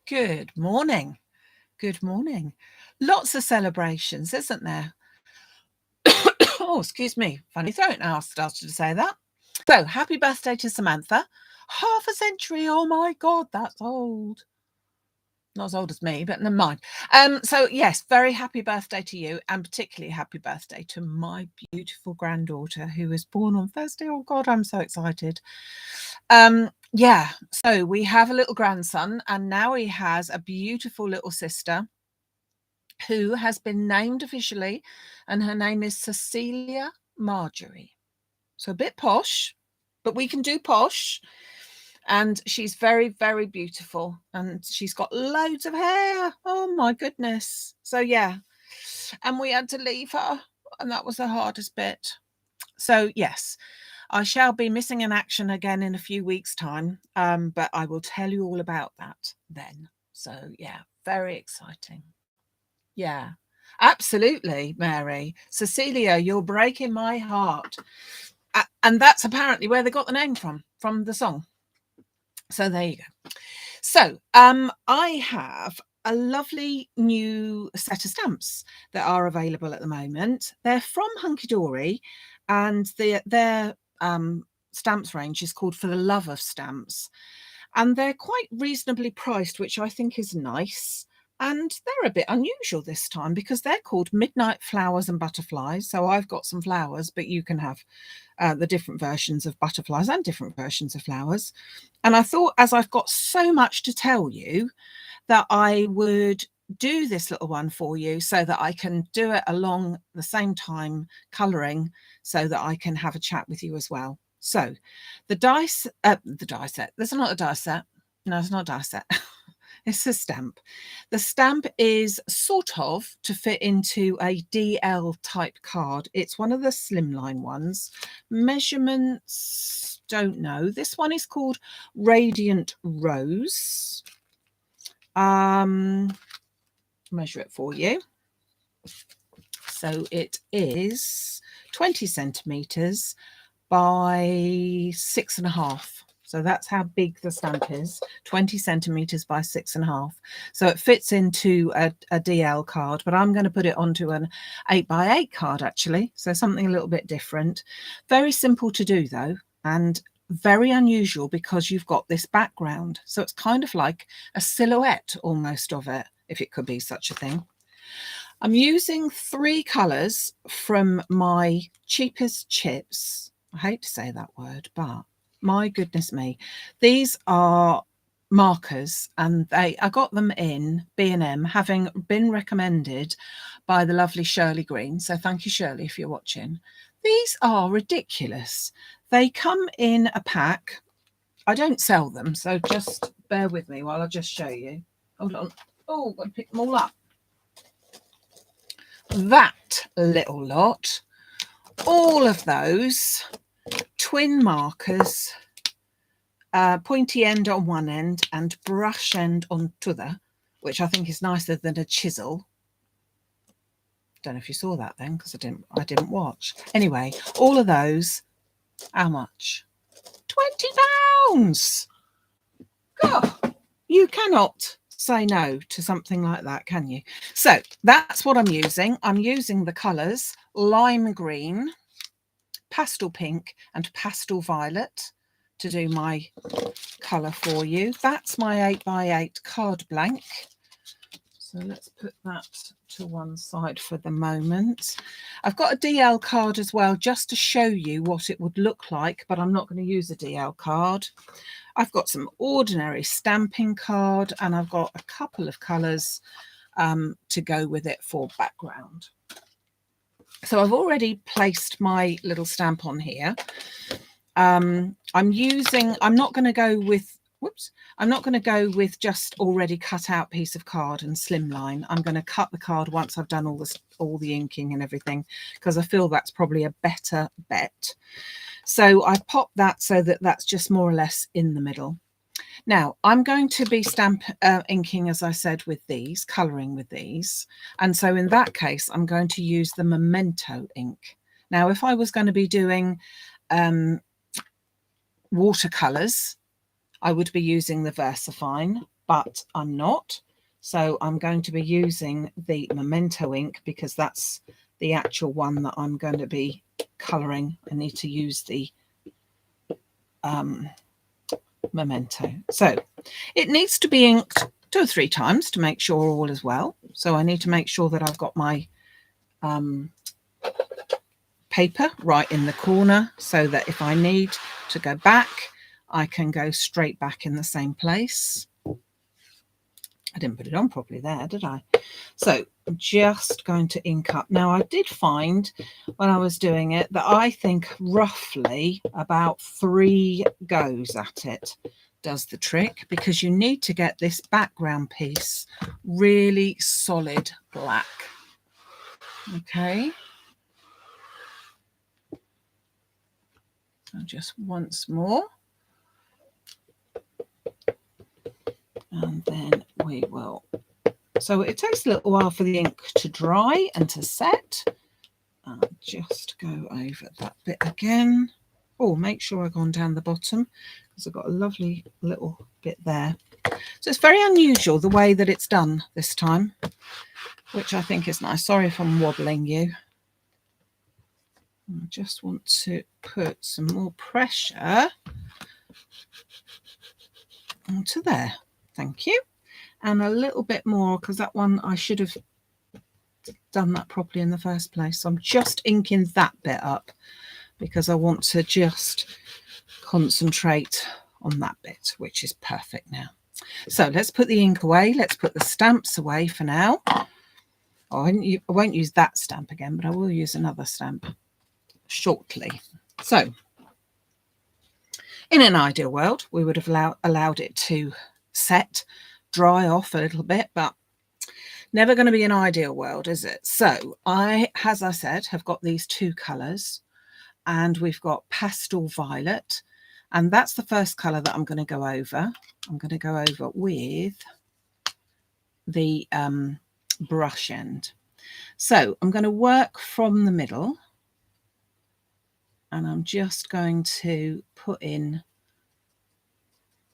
Good morning. Good morning. Lots of celebrations, isn't there? Oh, excuse me. Funny throat now. I started to say that. So, happy birthday to Samantha. Half a century. Oh my God, that's old. Not as old as me, but never mind. So yes, very happy birthday to you, and particularly happy birthday to my beautiful granddaughter who was born on Thursday. Oh God, I'm so excited. Yeah, so we have a little grandson, and now he has a beautiful little sister who has been named officially, and her name is Cecilia Marjorie. So a bit posh, but we can do posh. And she's very, very beautiful, and she's got loads of hair. Oh my goodness. So yeah, and we had to leave her, and that was the hardest bit. So yes, I shall be missing in action again in a few weeks' time, but I will tell you all about that then. So yeah, very exciting. Yeah, absolutely, Mary. Cecilia, you're breaking my heart. And that's apparently where they got the name from the song. So there you go. So I have a lovely new set of stamps that are available at the moment. They're from Hunky Dory, and their stamps range is called For the Love of Stamps. And they're quite reasonably priced, which I think is nice. And they're a bit unusual this time because they're called Midnight Flowers and Butterflies. So I've got some flowers, but you can have the different versions of butterflies and different versions of flowers. And I thought, as I've got so much to tell you, that I would do this little one for you so that I can do it along the same time colouring, so that I can have a chat with you as well. So the die set, there's not a die set. No, it's not a die set. It's a stamp. The stamp is sort of to fit into a DL type card. It's one of the slimline ones. Measurements, don't know. This one is called Radiant Rose. Measure it for you. So it is 20 centimetres by 6.5. So that's how big the stamp is, 20 centimetres by 6.5. So it fits into a DL card, but I'm going to put it onto an 8x8 card actually. So something a little bit different. Very simple to do though, and very unusual because you've got this background. So it's kind of like a silhouette almost of it, if it could be such a thing. I'm using 3 colours from my cheapest chips. I hate to say that word, but my goodness me, these are markers, and I got them in B&M, having been recommended by the lovely Shirley Green. So thank you, Shirley, if you're watching. These are ridiculous. They come in a pack. I don't sell them, so just bear with me while I just show you. Hold on. Oh, I've got to pick them all up. That little lot, all of those twin markers, pointy end on one end and brush end on t'other, which I think is nicer than a chisel. Don't know if you saw that then, because I didn't watch. Anyway, all of those, how much? £20. God, you cannot say no to something like that, can you? So that's what I'm using. I'm using the colours lime green, pastel pink and pastel violet to do my colour for you. That's my 8x8 card blank. So let's put that to one side for the moment. I've got a DL card as well, just to show you what it would look like, but I'm not going to use a DL card. I've got some ordinary stamping card, and I've got a couple of colours to go with it for background. So I've already placed my little stamp on here. I'm not going to go with just already cut out piece of card and slimline. I'm going to cut the card once I've done all the inking and everything, because I feel that's probably a better bet. So I've popped that so that that's just more or less in the middle. Now I'm going to be inking, as I said, with these, colouring with these. And so in that case, I'm going to use the Memento ink. Now, if I was going to be doing watercolours, I would be using the VersaFine. but I'm not. So I'm going to be using the Memento ink because that's the actual one that I'm going to be colouring. I need to use the Memento. So it needs to be inked 2 or 3 times to make sure all is well. So I need to make sure that I've got my paper right in the corner so that if I need to go back, I can go straight back in the same place. I didn't put it on properly there, did I? So I'm just going to ink up. Now, I did find when I was doing it that I think roughly about 3 goes at it does the trick, because you need to get this background piece really solid black. Okay. So just once more. And then we will. So it takes a little while for the ink to dry and to set. I'll just go over that bit again. Oh, make sure I've gone down the bottom because I've got a lovely little bit there. So it's very unusual the way that it's done this time, which I think is nice. Sorry if I'm wobbling you. I just want to put some more pressure onto there. Thank you. And a little bit more, because that one I should have done that properly in the first place. So I'm just inking that bit up because I want to just concentrate on that bit, which is perfect now. So let's put the ink away. Let's put the stamps away for now. Oh, I won't use that stamp again, but I will use another stamp shortly. So in an ideal world, we would have allowed it to set, dry off a little bit, but never going to be an ideal world, is it? So I, as I said, have got these 2 colours, and we've got pastel violet, and that's the first colour that I'm going to go over. I'm going to go over with the brush end. So I'm going to work from the middle, and I'm just going to put in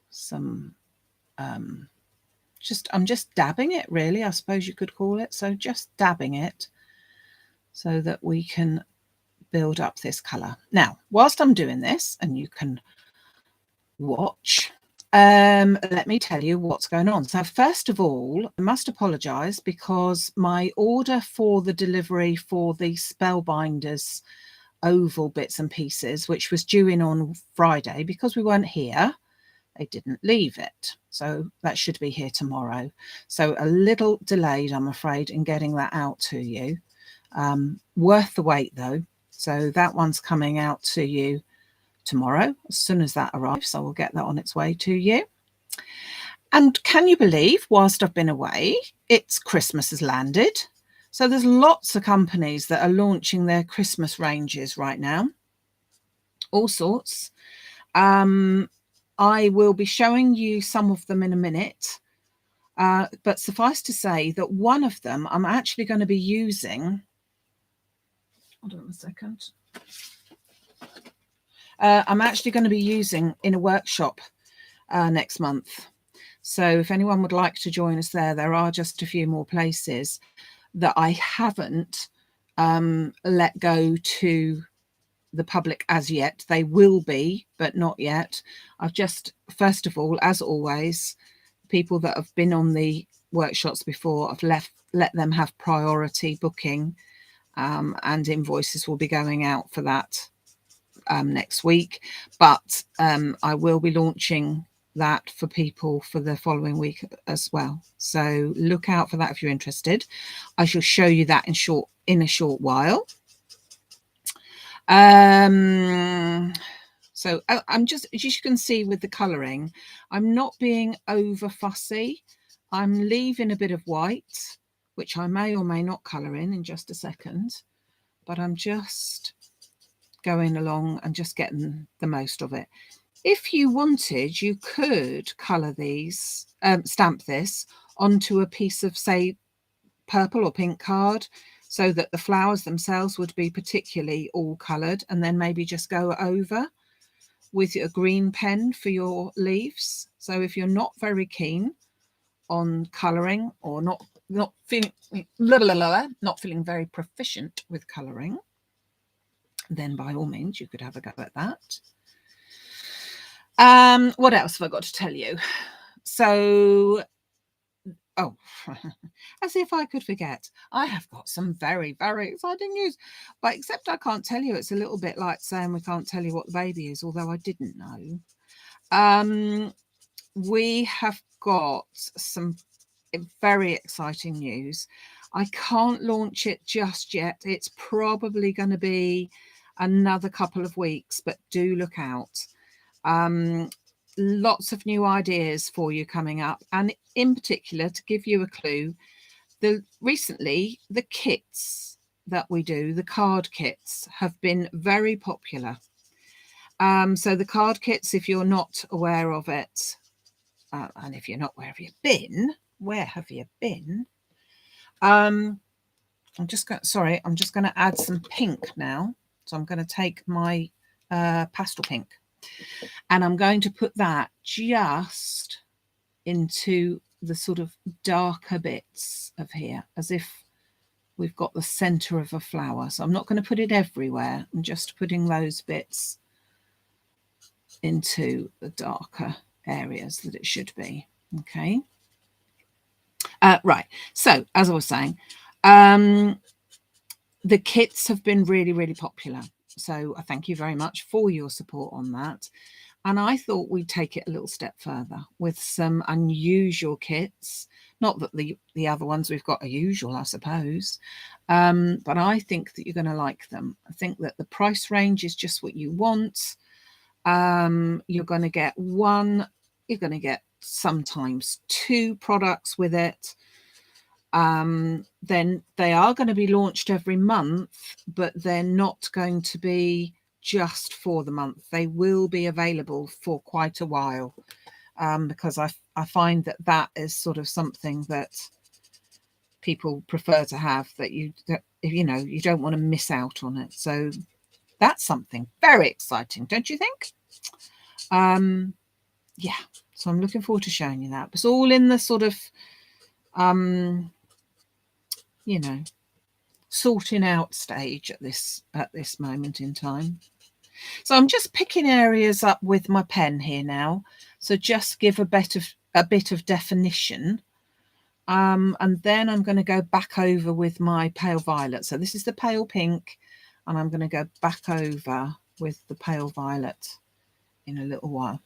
some I'm just dabbing it, really, I suppose you could call it. So just dabbing it so that we can build up this colour. Now, whilst I'm doing this, and you can watch, let me tell you what's going on. So first of all, I must apologise because my order for the delivery for the Spellbinders oval bits and pieces, which was due in on Friday, because we weren't here, they didn't leave it. So that should be here tomorrow. So a little delayed, I'm afraid, in getting that out to you. Worth the wait, though. So that one's coming out to you tomorrow as soon as that arrives. So we'll get that on its way to you. And can you believe, whilst I've been away, it's Christmas has landed. So there's lots of companies that are launching their Christmas ranges right now. All sorts. I will be showing you some of them in a minute, but suffice to say that one of them I'm actually going to be using. Hold on a second. I'm actually going to be using in a workshop next month. So if anyone would like to join us there are just a few more places that I haven't let go to the public as yet. They will be, but not yet. I've just, first of all, as always, people that have been on the workshops before, I've let them have priority booking, and invoices will be going out for that next week. But I will be launching that for people for the following week as well. So look out for that if you're interested. I shall show you that in a short while. So I'm just, as you can see with the colouring, I'm not being over fussy. I'm leaving a bit of white, which I may or may not colour in just a second, but I'm just going along and just getting the most of it. If you wanted, you could colour these, stamp this onto a piece of, say, purple or pink card, so that the flowers themselves would be particularly all coloured, and then maybe just go over with a green pen for your leaves. So if you're not very keen on colouring, or not feeling very proficient with colouring, then by all means you could have a go at that. What else have I got to tell you? So, as if I could forget, I have got some very, very exciting news. But except I can't tell you, it's a little bit like saying we can't tell you what the baby is, although I didn't know. We have got some very exciting news. I can't launch it just yet. It's probably going to be another couple of weeks, but do look out. Lots of new ideas for you coming up, and in particular, to give you a clue, recently the kits that we do, the card kits, have been very popular. So the card kits, if you're not aware of it, and if you're not, where have you been? Where have you been? I'm just going to add some pink now. So I'm going to take my pastel pink, and I'm going to put that just into the sort of darker bits of here, as if we've got the center of a flower. So I'm not going to put it everywhere. I'm just putting those bits into the darker areas that it should be. Okay. Right. So as I was saying, the kits have been really, really popular. So I thank you very much for your support on that. And I thought we'd take it a little step further with some unusual kits. Not that the other ones we've got are usual, I suppose. But I think that you're going to like them. I think that the price range is just what you want. You're going to get you're going to get sometimes 2 products with it. Then they are going to be launched every month, but they're not going to be just for the month. They will be available for quite a while, because I find that is sort of something that people prefer to have, that you don't want to miss out on it. So that's something very exciting, don't you think? Yeah, so I'm looking forward to showing you that. It's all in the sort of sorting out stage at this moment in time. So I'm just picking areas up with my pen here now. So just give a bit of definition. And then I'm going to go back over with my pale violet. So this is the pale pink, and I'm going to go back over with the pale violet in a little while.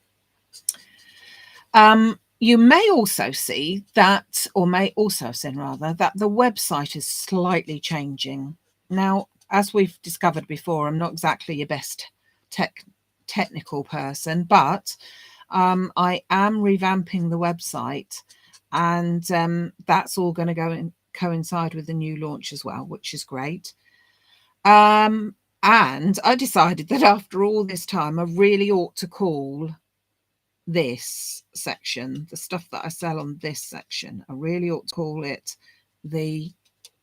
You may also see that, or may also have seen rather, that the website is slightly changing. Now, as we've discovered before, I'm not exactly your best technical person, but I am revamping the website, and that's all going to go and coincide with the new launch as well, which is great. And I decided that after all this time, I really ought to call this section, the stuff that I sell on this section, I really ought to call it the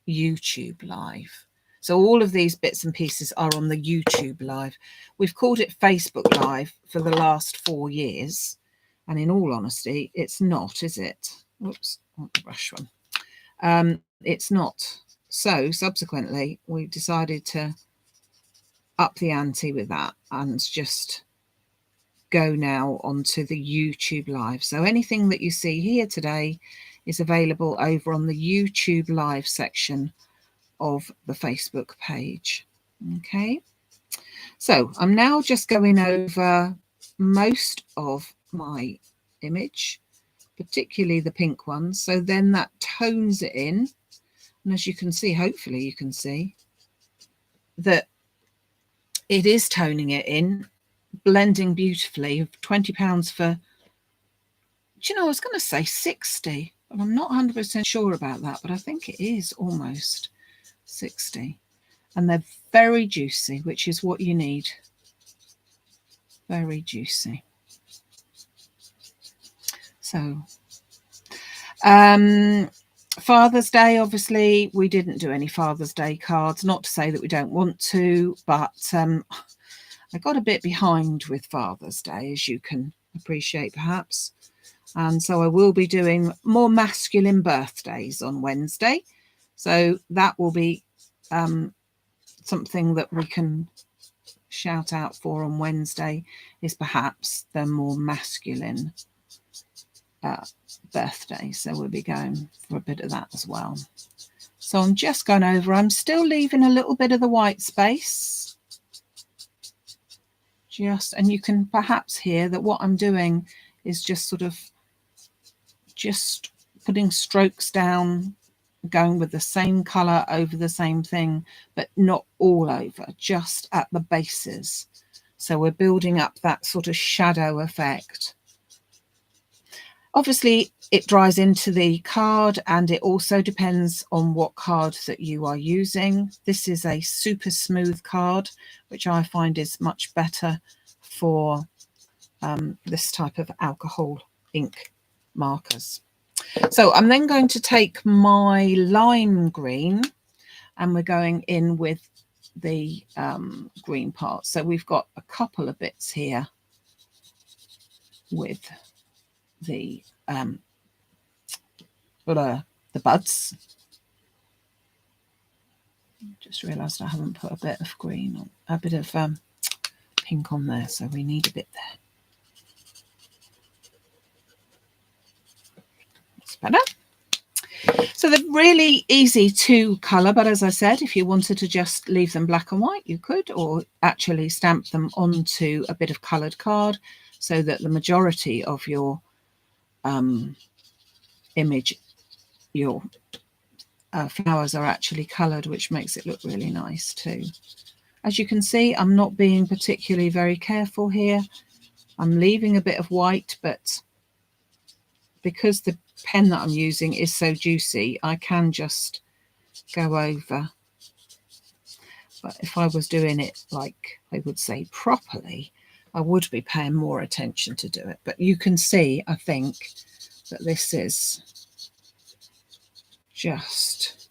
YouTube Live. So all of these bits and pieces are on the YouTube Live. We've called it Facebook Live for the last 4 years, and in all honesty, it's not, is it? Whoops, I want the brush one. It's not. So subsequently, we decided to up the ante with that and just go now onto the YouTube Live. So anything that you see here today is available over on the YouTube Live section of the Facebook page. Okay, so I'm now just going over most of my image, particularly the pink ones, so then that tones it in. And as you can see, hopefully you can see that it is toning it in, blending beautifully. £20 for, I was going to say 60, but I'm not 100% sure about that, but I think it is almost 60. And they're very juicy, which is what you need. Very juicy. So Father's Day, obviously we didn't do any Father's Day cards, not to say that we don't want to, but I got a bit behind with Father's Day, as you can appreciate perhaps. And so I will be doing more masculine birthdays on Wednesday. So that will be something that we can shout out for on Wednesday, is perhaps the more masculine birthday. So we'll be going for a bit of that as well. So I'm just going over. I'm still leaving a little bit of the white space. And you can perhaps hear that what I'm doing is just sort of just putting strokes down, going with the same colour over the same thing, but not all over, just at the bases. So we're building up that sort of shadow effect. Obviously, it dries into the card, and it also depends on what card that you are using. This is a super smooth card, which I find is much better for this type of alcohol ink markers. So I'm then going to take my lime green, and we're going in with the green part. So we've got a couple of bits here with the buds. Just realised I haven't put a bit of green on, a bit of pink on there, so we need a bit there. That's better. So they're really easy to colour, but as I said, if you wanted to just leave them black and white, you could, or actually stamp them onto a bit of coloured card so that the majority of your image, your flowers are actually coloured, which makes it look really nice too. As you can see, I'm not being particularly very careful here. I'm leaving a bit of white, but because the pen that I'm using is so juicy, I can just go over. But if I was doing it like I would say properly, I would be paying more attention to do it. But you can see, I think, that this is just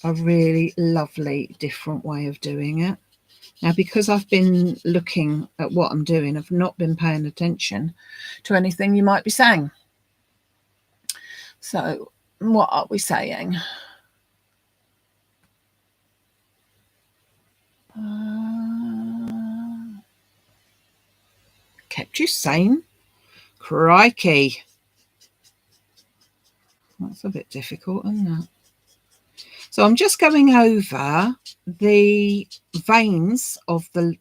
a really lovely different way of doing it. Now, because I've been looking at what I'm doing, I've not been paying attention to anything you might be saying. So what are we saying? Kept you sane? Crikey. That's a bit difficult, isn't it? So I'm just going over the veins of the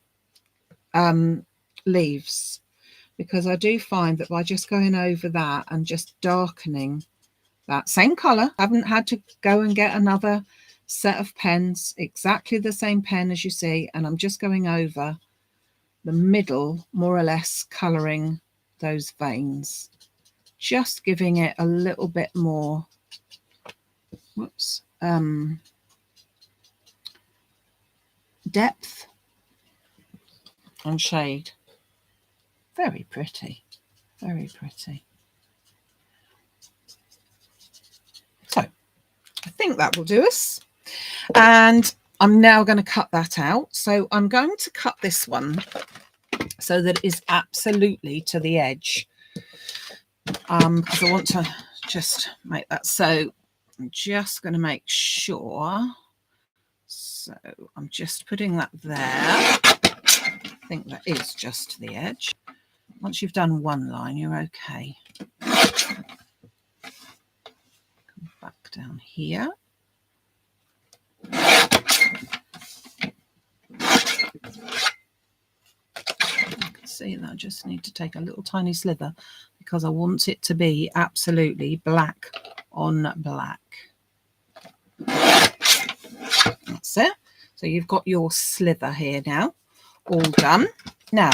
leaves, because I do find that by just going over that and just darkening that same colour, I haven't had to go and get another set of pens, exactly the same pen as you see, and I'm just going over the middle, more or less colouring those veins, just giving it a little bit more depth and shade. Very pretty, very pretty. So I think that will do us, and I'm now going to cut that out. So I'm going to cut this one so that it is absolutely to the edge, because I want to just make that. So I'm just going to make sure. So I'm just putting that there. I think that is just to the edge. Once you've done one line, you're okay. Come back down here. See that I just need to take a little tiny slither because I want it to be absolutely black on black. That's it. So you've got your slither here now, all done. Now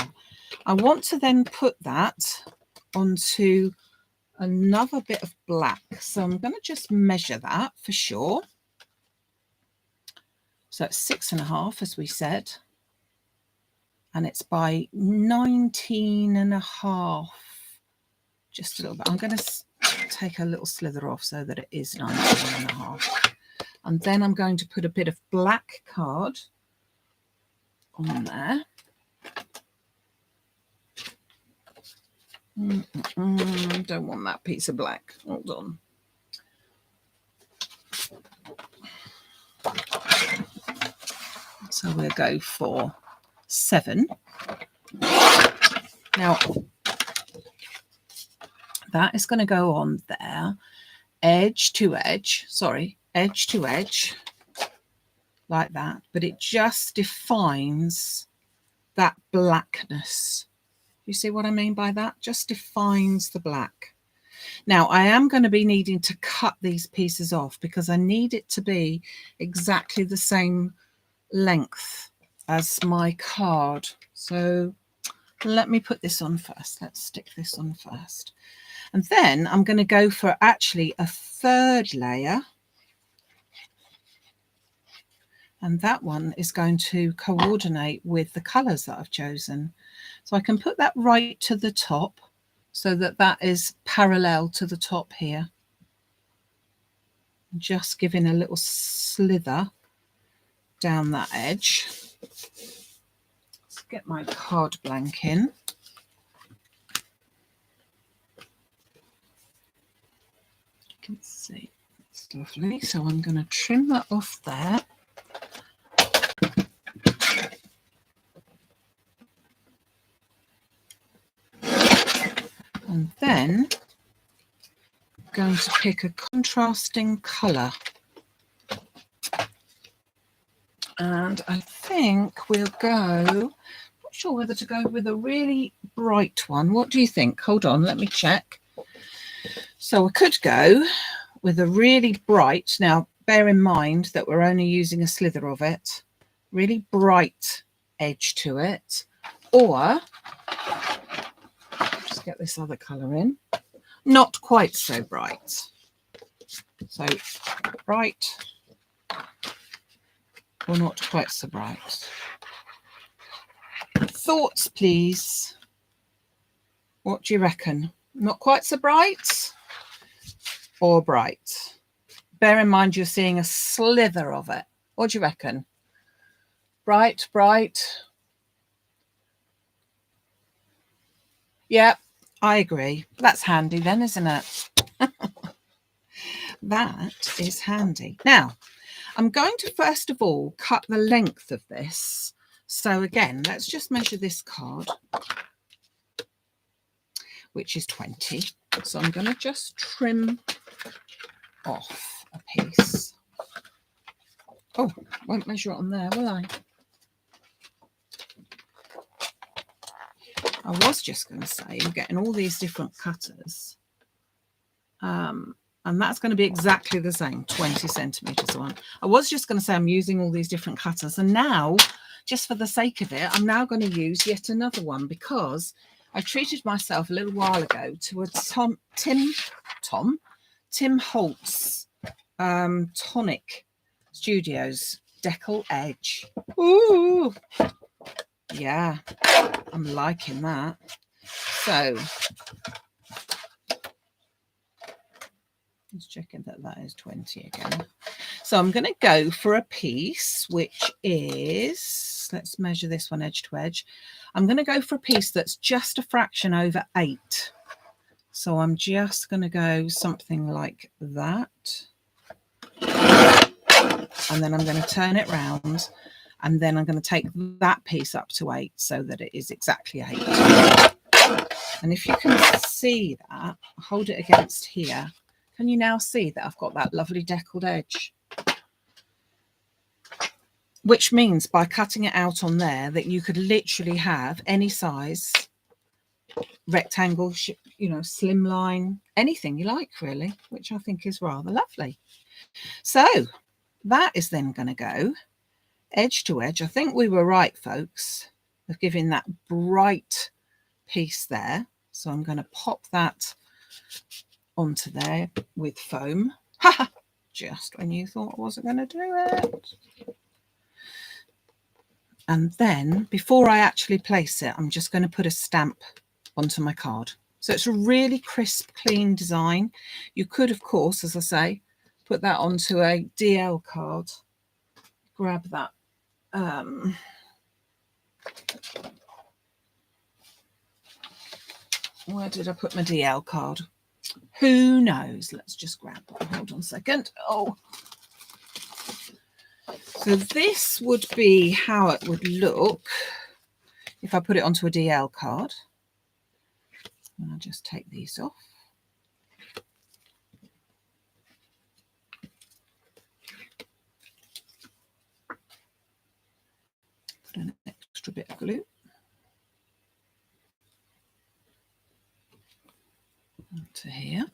I want to then put that onto another bit of black. So I'm going to just measure that for sure. So it's 6.5, as we said. And it's by 19.5, just a little bit. I'm going to take a little slither off so that it is 19.5. And then I'm going to put a bit of black card on there. Don't want that piece of black. Hold on. So we'll go for 7. Now, that is going to go on there, edge to edge, like that. But it just defines that blackness. You see what I mean by that? Just defines the black. Now, I am going to be needing to cut these pieces off because I need it to be exactly the same length as my card. So let me put this on first. Let's stick this on first. And then I'm going to go for actually a 3rd layer. And that one is going to coordinate with the colours that I've chosen. So I can put that right to the top so that that is parallel to the top here. Just giving a little slither down that edge. Let's get my card blank in. You can see it's lovely. So I'm going to trim that off there. And then I'm going to pick a contrasting colour. And I think we'll go, not sure whether to go with a really bright one. What do you think? Hold on, let me check. So I could go with a really bright, now bear in mind that we're only using a slither of it, really bright edge to it, or just get this other colour in, not quite so bright. So bright or not quite so bright. Thoughts, please. What do you reckon? Not quite so bright or bright? Bear in mind you're seeing a slither of it. What do you reckon? Bright, bright. Yeah, I agree. That's handy then, isn't it? That is handy. Now, I'm going to first of all cut the length of this. So again, let's just measure this card, which is 20. So I'm going to just trim off a piece. Oh, won't measure it on there, will I? I was just going to say I'm getting all these different cutters. And that's going to be exactly the same, 20 centimetres one. I was just going to say I'm using all these different cutters. And now, just for the sake of it, I'm now going to use yet another one because I treated myself a little while ago to a Tim Holtz Tonic Studios Decal Edge. Ooh, yeah, I'm liking that. So just checking that that is 20 again. So I'm going to go for a piece which is, let's measure this one edge to edge. I'm going to go for a piece that's just a fraction over 8. So I'm just going to go something like that. And then I'm going to turn it round. And then I'm going to take that piece up to 8 so that it is exactly 8. And if you can see that, hold it against here. Can you now see that I've got that lovely deckled edge? Which means by cutting it out on there that you could literally have any size, rectangle, you know, slimline, anything you like really, which I think is rather lovely. So that is then going to go edge to edge. I think we were right, folks, of giving that bright piece there. So I'm going to pop that onto there with foam. Just when you thought I wasn't going to do it. And then before I actually place it, I'm just going to put a stamp onto my card. So it's a really crisp, clean design. You could, of course, as I say, put that onto a DL card. Grab that. Where did I put my DL card? Who knows? Let's just grab one. Hold on a second. Oh. So this would be how it would look if I put it onto a DL card. And I'll just take these off. Put an extra bit of glue. Onto here.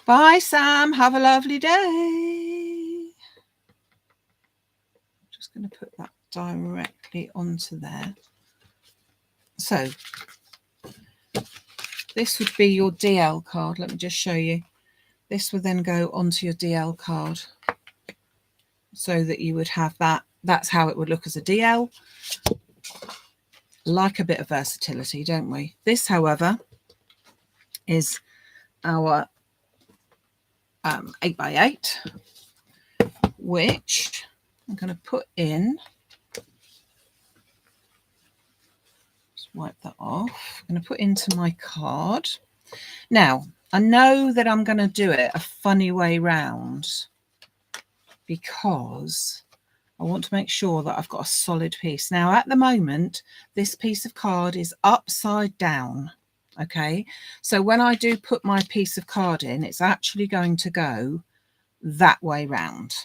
Bye, Sam. Have a lovely day. I'm just going to put that directly onto there. So this would be your DL card. Let me just show you. This would then go onto your DL card so that you would have that. That's how it would look as a DL. Like a bit of versatility, don't we? This, however, is our 8x8, which I'm going to put in. Just wipe that off. I'm going to put into my card. Now, I know that I'm going to do it a funny way round because I want to make sure that I've got a solid piece. Now, at the moment, this piece of card is upside down. Okay, so when I do put my piece of card in, it's actually going to go that way round.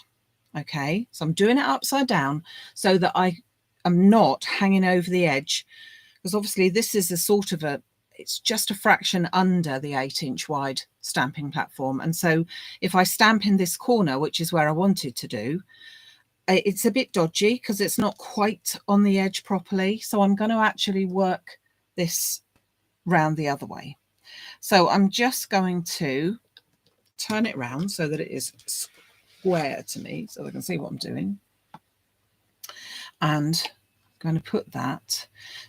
Okay, so I'm doing it upside down so that I am not hanging over the edge, because obviously this is a sort of it's just a fraction under the 8-inch wide stamping platform. And so if I stamp in this corner, which is where I wanted to do, it's a bit dodgy because it's not quite on the edge properly. So I'm going to actually work this round the other way. So I'm just going to turn it round so that it is square to me so I can see what I'm doing. And I'm going to put that.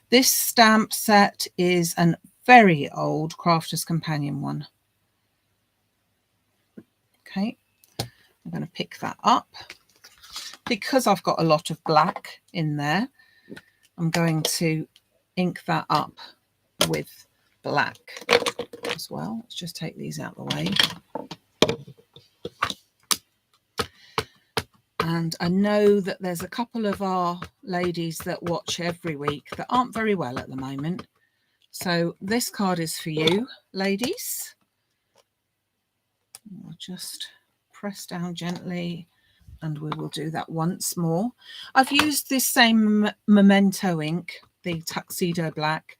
This stamp set is a very old Crafter's Companion one. Okay, I'm going to pick that up. Because I've got a lot of black in there, I'm going to ink that up with black as well. Let's just take these out of the way. And I know that there's a couple of our ladies that watch every week that aren't very well at the moment. So this card is for you, ladies. I'll just press down gently and we will do that once more. I've used this same Memento ink, the Tuxedo Black.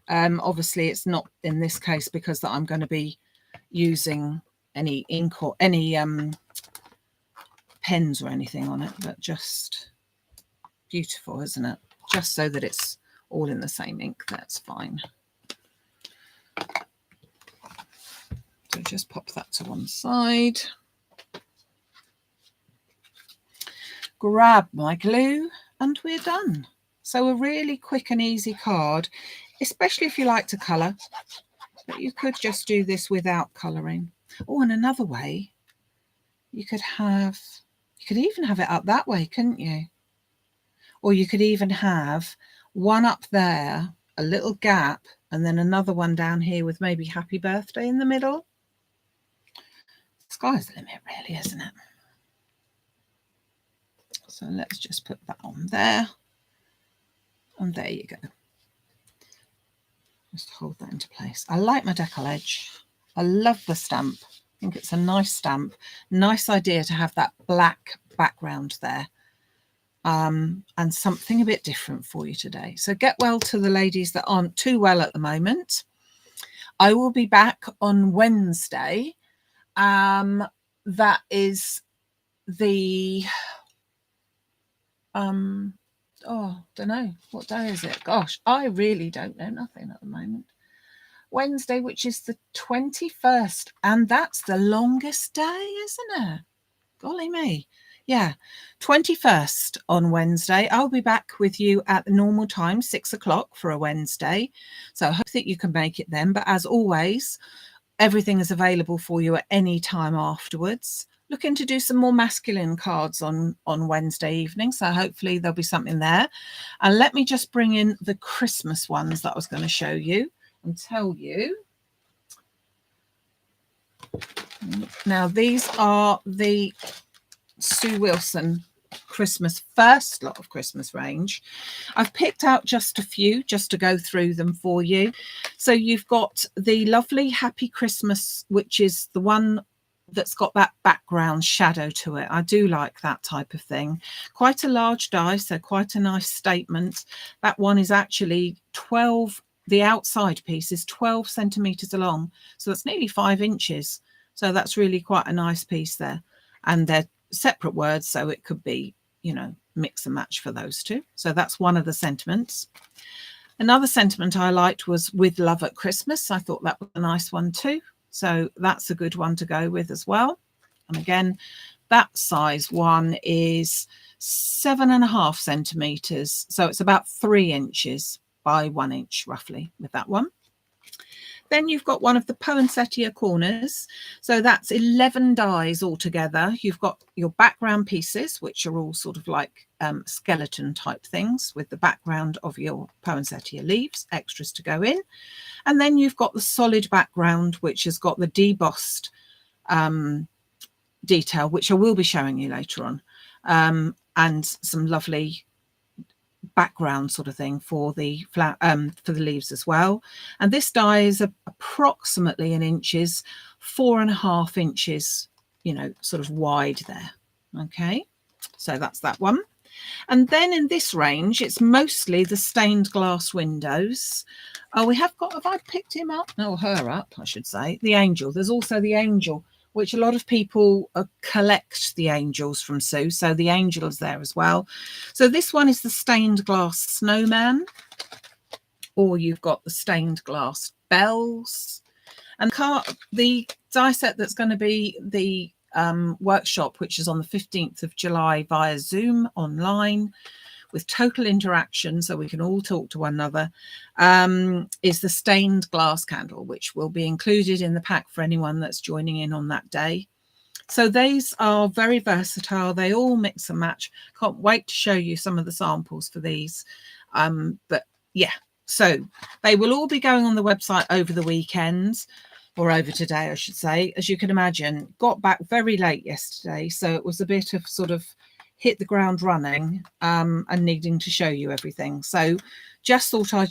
Obviously it's not in this case because that I'm going to be using any ink or any pens or anything on it, but just beautiful, isn't it? Just so that it's all in the same ink, that's fine. So just pop that to one side. Grab my glue and we're done. So a really quick and easy card, especially if you like to colour, but you could just do this without colouring. Oh, and another way, you could even have it up that way, couldn't you? Or you could even have one up there, a little gap, and then another one down here with maybe happy birthday in the middle. Sky's the limit, really, isn't it? So let's just put that on there. And there you go. Just hold that into place. I like my decollage. I love the stamp. I think it's a nice stamp. Nice idea to have that black background there. And something a bit different for you today. So get well to the ladies that aren't too well at the moment. I will be back on Wednesday. That is the oh, don't know, what day is it? Gosh, I really don't know nothing at the moment. Wednesday, which is the 21st, and that's the longest day, isn't it? Golly me. Yeah, 21st on Wednesday. I'll be back with you at the normal time, 6 o'clock for a Wednesday. So I hope that you can make it then. But as always, everything is available for you at any time afterwards. looking to do some more masculine cards on Wednesday evening, so hopefully there'll be something there. And let me just bring in the Christmas ones that I was going to show you and tell you. Now, these are the Sue Wilson first lot of Christmas range. I've picked out just a few just to go through them for you. So you've got the lovely Happy Christmas, which is the one that's got that background shadow to it. I do like that type of thing. Quite a large die, so quite a nice statement. That one is actually 12, the outside piece is 12 centimeters long, so that's nearly 5 inches. So that's really quite a nice piece there. And they're separate words, so it could be, you know, mix and match for those two. So that's one of the sentiments. Another sentiment I liked was With Love at Christmas. I thought that was a nice one too. So that's a good one to go with as well. And again, that size one is 7.5 centimeters. So it's about 3 inches by 1 inch roughly with that one. Then you've got one of the poinsettia corners. So that's 11 dies altogether. You've got your background pieces, which are all sort of like skeleton type things with the background of your poinsettia leaves, extras to go in. And then you've got the solid background, which has got the debossed detail, which I will be showing you later on, and some lovely background sort of thing for the leaves as well. And this die is approximately in inches, 4.5 inches, you know, sort of wide there. Okay, so that's that one. And then in this range, it's mostly the stained glass windows. Oh, have I picked him up? No, her up, I should say. The angel. There's also the angel, which a lot of people collect the angels from Sue. So the angel is there as well. So this one is the stained glass snowman, or you've got the stained glass bells. And the die set that's going to be the workshop, which is on the 15th of July via Zoom online with total interaction, so we can all talk to one another, is the stained glass candle, which will be included in the pack for anyone that's joining in on that day. So these are very versatile. They all mix and match. Can't wait to show you some of the samples for these. But yeah, so they will all be going on the website over the weekend, or over today, I should say. As you can imagine, got back very late yesterday, so it was a bit of sort of hit the ground running and needing to show you everything. So just thought I'd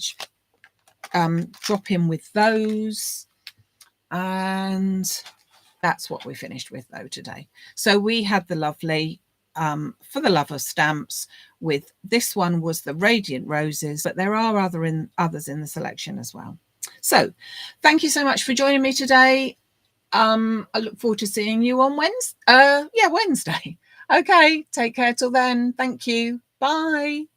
drop in with those, and that's what we finished with though today. So we had the lovely For the Love of Stamps, with this one was the Radiant Roses, but there are others in the selection as well. So thank you so much for joining me today. I look forward to seeing you on Wednesday. Okay, take care till then. Thank you. Bye.